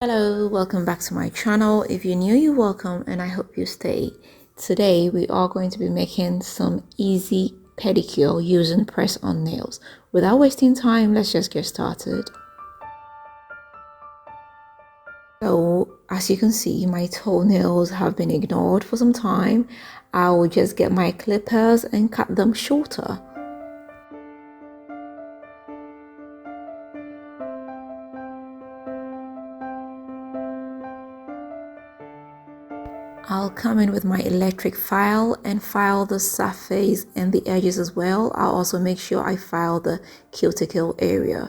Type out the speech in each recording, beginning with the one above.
Hello, welcome back to my channel. If you're new, you're welcome and I hope you stay. Today we are going to be making some easy pedicure using press-on nails. Without wasting time, let's just get started. So as you can see, my toenails have been ignored for some time. I will just get my clippers and cut them shorter. I'll come in with my electric file and file the surface and the edges as well. I'll also make sure I file the cuticle area.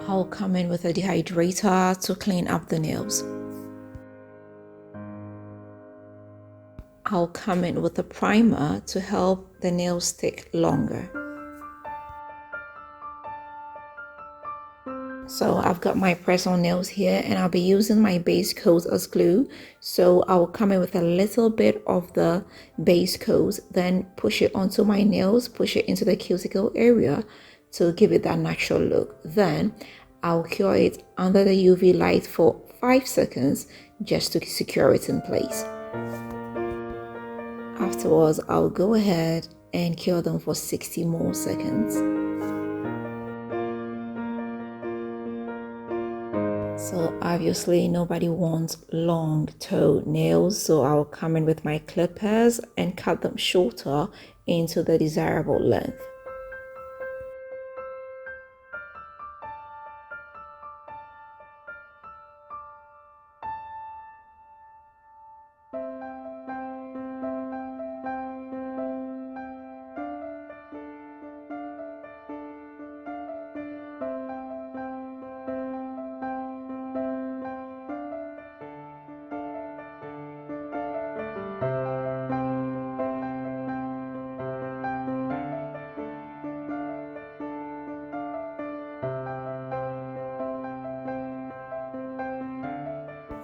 I'll come in with a dehydrator to clean up the nails. I'll come in with a primer to help the nails stick longer. So I've got my press-on nails here and I'll be using my base coat as glue. So I'll come in with a little bit of the base coat, then push it onto my nails, push it into the cuticle area to give it that natural look. Then I'll cure it under the UV light for 5 seconds just to secure it in place. Afterwards, I'll go ahead and cure them for 60 more seconds. So obviously nobody wants long toe nails, so I'll come in with my clippers and cut them shorter into the desirable length.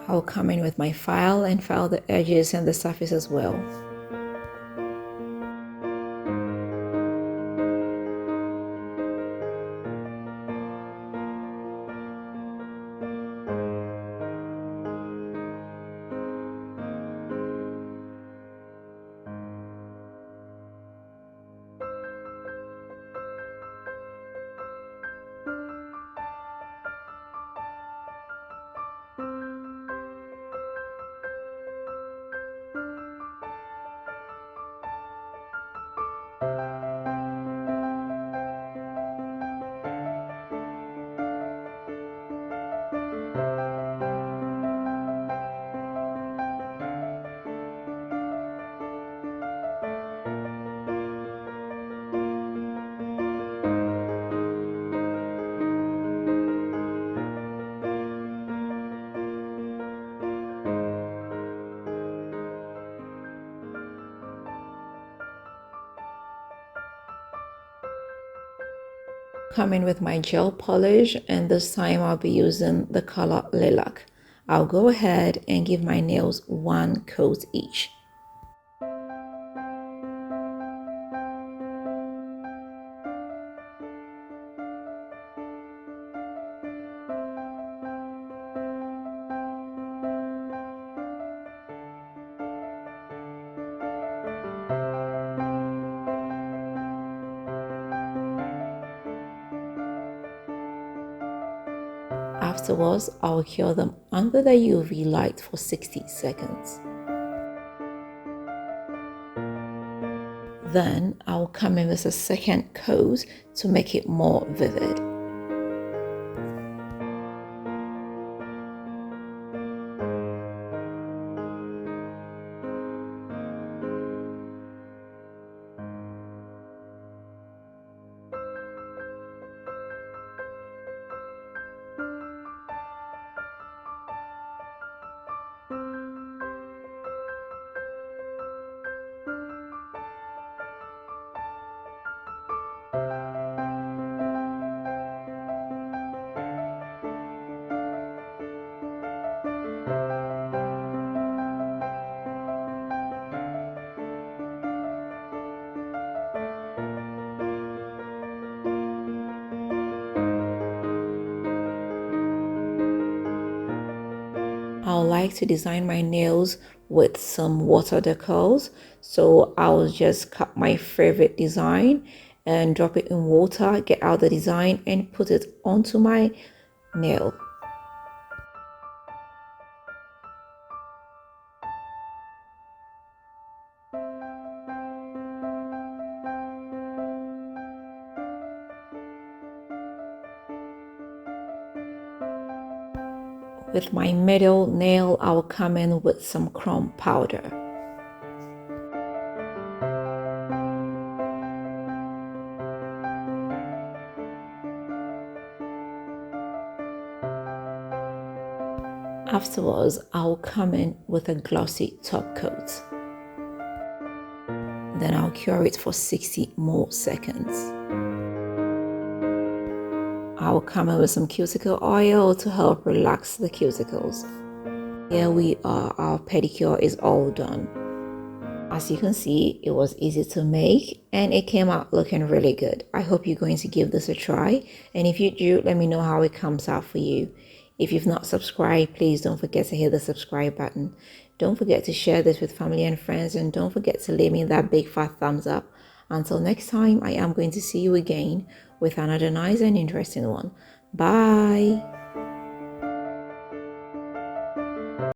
I'll come in with my file and file the edges and the surface as well. Come in with my gel polish, and this time I'll be using the color Lilac. I'll go ahead and give my nails one coat each. Afterwards, I'll cure them under the UV light for 60 seconds. Then I'll come in with a second coat to make it more vivid. I like to design my nails with some water decals, so I'll just cut my favorite design and drop it in water, get out the design and put it onto my nail. With my middle nail, I'll come in with some chrome powder. Afterwards, I'll come in with a glossy top coat. Then I'll cure it for 60 more seconds. I'll come in with some cuticle oil to help relax the cuticles. Here we are, our pedicure is all done. As you can see, it was easy to make and it came out looking really good. I hope you're going to give this a try, and if you do, let me know how it comes out for you. If you've not subscribed, please don't forget to hit the subscribe button. Don't forget to share this with family and friends, and don't forget to leave me that big fat thumbs up. Until next time, I am going to see you again with another nice and interesting one. Bye!